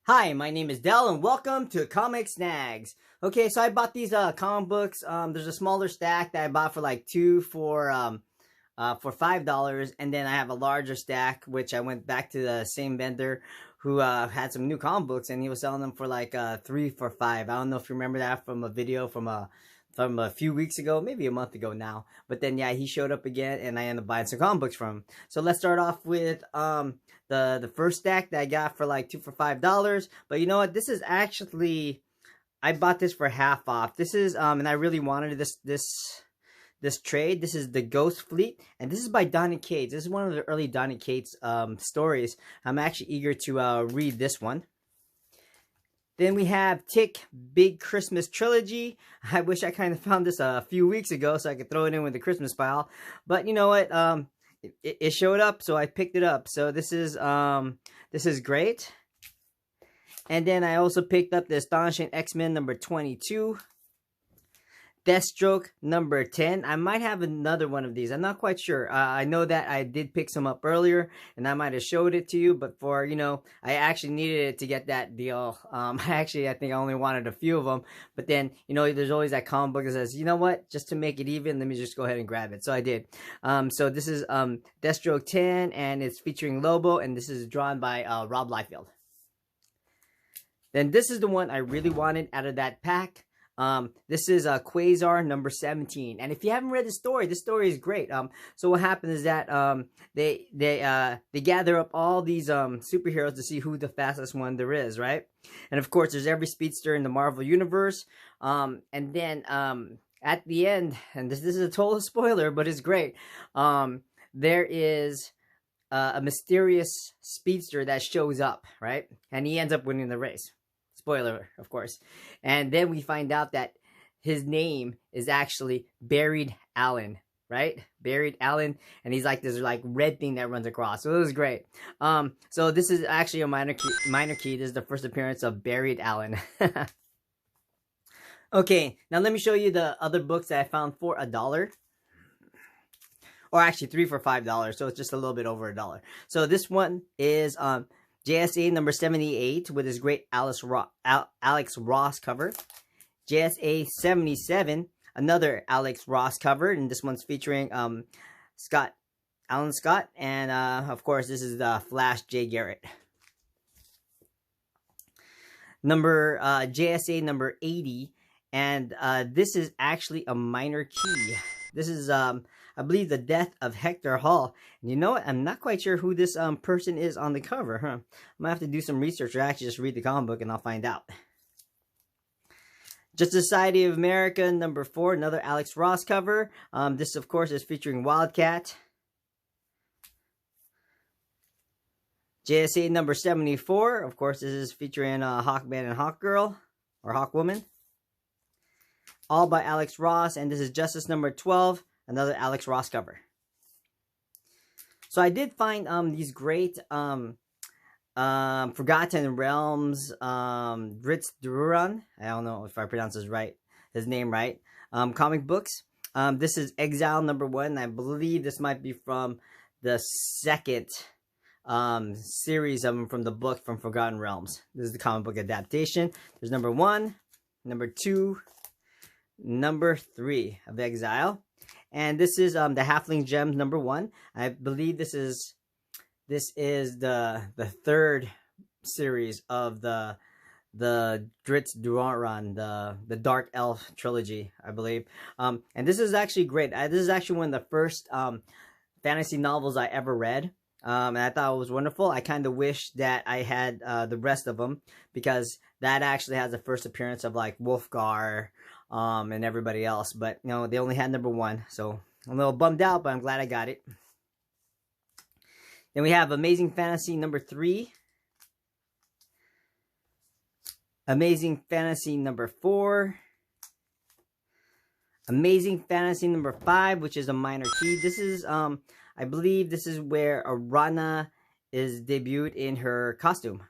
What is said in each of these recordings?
Hi, my name is Dell, and welcome to Comic Snags. Okay, so I bought these comic books. There's a smaller stack that I bought for like two for $5, and then I have a larger stack which I went back to the same vendor who had some new comic books, and he was selling them for like 3 for $5. I don't know if you remember that from a video from a few weeks ago, maybe a month ago now. But then yeah, he showed up again, and I ended up buying some comic books from him. So let's start off with the first stack that I got for like 2 for $5. But you know what? This is actually, I bought this for half off. This is and I really wanted this trade. This is the Ghost Fleet, and this is by Donny Cates. This is one of the early Donny Cates stories. I'm actually eager to read this one. Then we have Tick Big Christmas Trilogy. I wish I kind of found this a few weeks ago so I could throw it in with the Christmas pile. But you know what? It showed up, so I picked it up. So this is great. And then I also picked up the Astonishing X-Men number 22. Deathstroke number 10. I might have another one of these. I'm not quite sure. I know that I did pick some up earlier, and I might have showed it to you, but for, you know, I actually needed it to get that deal. I think I only wanted a few of them, but then, you know, there's always that comic book that says, you know what, just to make it even, let me just go ahead and grab it. So I did. So this is Deathstroke 10, and it's featuring Lobo, and this is drawn by Rob Liefeld. Then this is the one I really wanted out of that pack. This is Quasar number 17, and if you haven't read this story is great. So what happens is that they gather up all these superheroes to see who the fastest one there is, right? And of course, there's every speedster in the Marvel universe. And then at the end, and this is a total spoiler, but it's great. There is a mysterious speedster that shows up, right? And he ends up winning the race. Spoiler, of course. And then we find out that his name is actually Buried Allen, right? Buried Allen, and he's like this like red thing that runs across. So it was great. So this is actually a minor key. This is the first appearance of Buried Allen. Okay, now let me show you the other books that I found for $1. Or actually 3 for $5, so it's just a little bit over $1. So this one is JSA number 78 with his great Alex Ross cover. JSA 77, another Alex Ross cover, and this one's featuring Alan Scott, and of course this is the Flash Jay Garrett. JSA number 80, and this is actually a minor key. This is I believe the death of Hector Hall. And you know what? I'm not quite sure who this person is on the cover, huh? I'm gonna have to do some research, or actually just read the comic book and I'll find out. Justice Society of America number 4, another Alex Ross cover. This of course is featuring Wildcat. JSA number 74, of course this is featuring Hawkman and Hawkgirl, or Hawkwoman. All by Alex Ross, and this is Justice number 12. Another Alex Ross cover. So I did find these great Forgotten Realms Dritz Duran. I don't know if I pronounce his name right. Comic books. This is Exile number 1. I believe this might be from the second series of them from the book from Forgotten Realms. This is the comic book adaptation. There's number 1, number 2, number 3 of Exile. And this is the Halfling Gems number 1. I believe this is the third series of the Dritz Duran, the Dark Elf trilogy, I believe. And this is actually great. This is actually one of the first fantasy novels I ever read. And I thought it was wonderful. I kind of wish that I had the rest of them, because that actually has the first appearance of like Wolfgar and everybody else, but you know, they only had number 1, so I'm a little bummed out, but I'm glad I got it. Then we have Amazing Fantasy number 3, Amazing Fantasy number 4, Amazing Fantasy number 5, which is a minor key. This is I believe this is where Arana is debuted in her costume.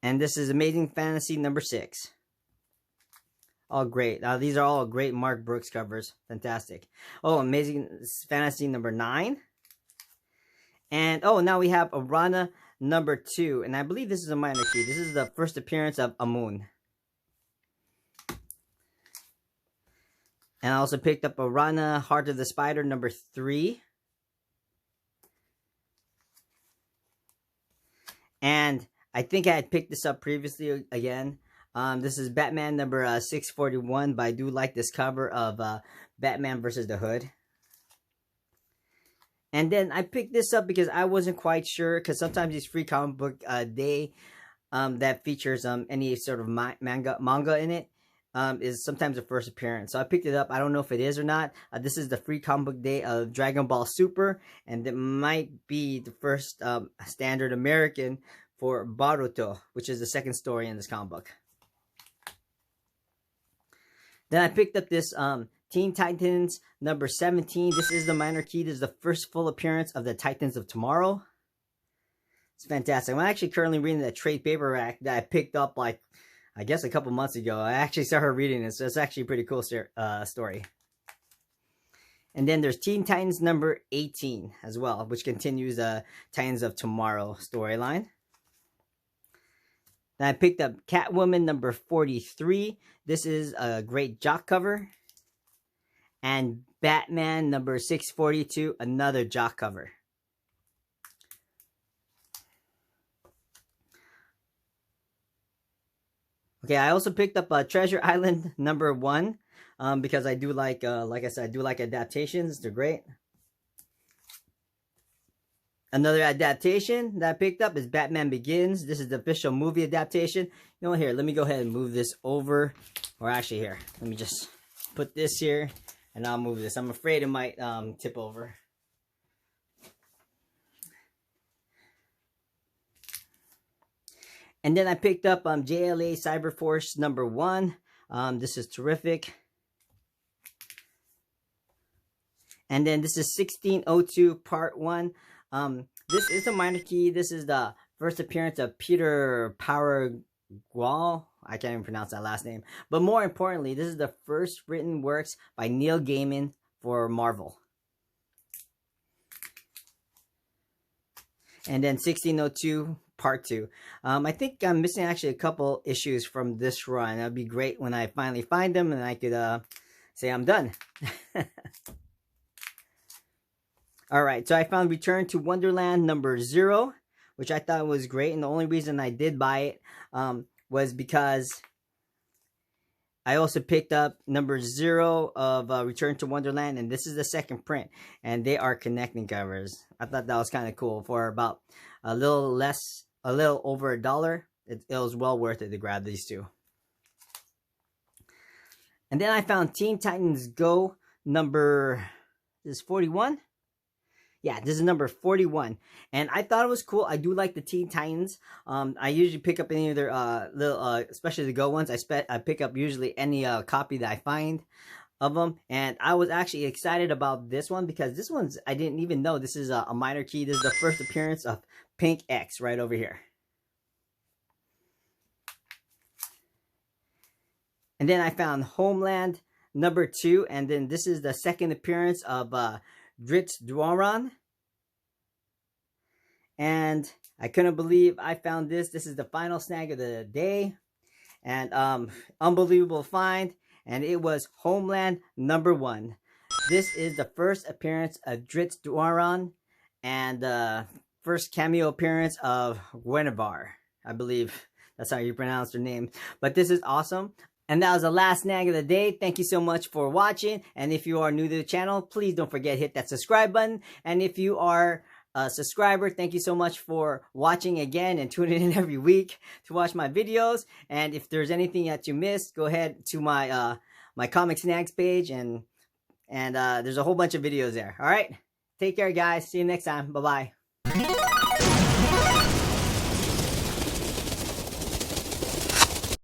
And this is Amazing Fantasy number 6. All great. These are all great Mark Brooks covers. Fantastic. Oh, Amazing Fantasy number 9. And, oh, now we have Arana number 2, and I believe this is a minor key. This is the first appearance of Amun. And I also picked up a Rana, Heart of the Spider, number 3. And I think I had picked this up previously again. This is Batman number 641, but I do like this cover of Batman versus the Hood. And then I picked this up because I wasn't quite sure, because sometimes these free comic book day that features any sort of manga in it is sometimes a first appearance. So I picked it up. I don't know if it is or not. This is the free comic book day of Dragon Ball Super, and it might be the first standard American for Baruto, which is the second story in this comic book. Then I picked up this Teen Titans number 17. This is the minor key. This is the first full appearance of the Titans of Tomorrow. It's fantastic. I'm actually currently reading that trade paperback that I picked up, like, I guess a couple months ago. I actually started reading it, so it's actually a pretty cool story. And then there's Teen Titans number 18 as well, which continues the Titans of Tomorrow storyline. Then I picked up Catwoman number 43. This is a great jock cover. And Batman number 642, another jock cover. Okay, I also picked up Treasure Island number 1 because I do like I said, I do like adaptations. They're great. Another adaptation that I picked up is Batman Begins. This is the official movie adaptation. You know what, here, let me go ahead and move this over. Or actually, here, let me just put this here, and I'll move this. I'm afraid it might tip over. And then I picked up JLA Cyberforce number 1. This is terrific. And then this is 1602 Part 1. This is a minor key. This is the first appearance of Peter Paragual. I can't even pronounce that last name. But more importantly, this is the first written works by Neil Gaiman for Marvel. And then 1602 Part 2. I think I'm missing actually a couple issues from this run. That'd be great when I finally find them and I could say I'm done. Alright, so I found Return to Wonderland number 0, which I thought was great. And the only reason I did buy it was because I also picked up number 0 of Return to Wonderland, and this is the second print, and they are connecting covers. I thought that was kind of cool. For about a little over $1, it was well worth it to grab these two. And then I found Teen Titans Go number, this is 41? Yeah, this is number 41, and I thought it was cool. I do like the Teen Titans. I usually pick up any of their especially the Go ones. I pick up usually any copy that I find of them, and I was actually excited about this one because this one's, I didn't even know this is a minor key. This is the first appearance of Pink X right over here. And then I found Homeland number 2, and then this is the second appearance of Dritz Dwaran. And I couldn't believe I found this. This is the final snag of the day. And unbelievable find. And it was Homeland number 1. This is the first appearance of Dritz Dwaran. And first cameo appearance of Guinevere. I believe that's how you pronounce her name. But this is awesome. And that was the last snag of the day. Thank you so much for watching. And if you are new to the channel, please don't forget to hit that subscribe button. And if you are a subscriber, thank you so much for watching again and tuning in every week to watch my videos. And if there's anything that you missed, go ahead to my my Comic Snags page, and there's a whole bunch of videos there. All right, take care, guys. See you next time. Bye bye.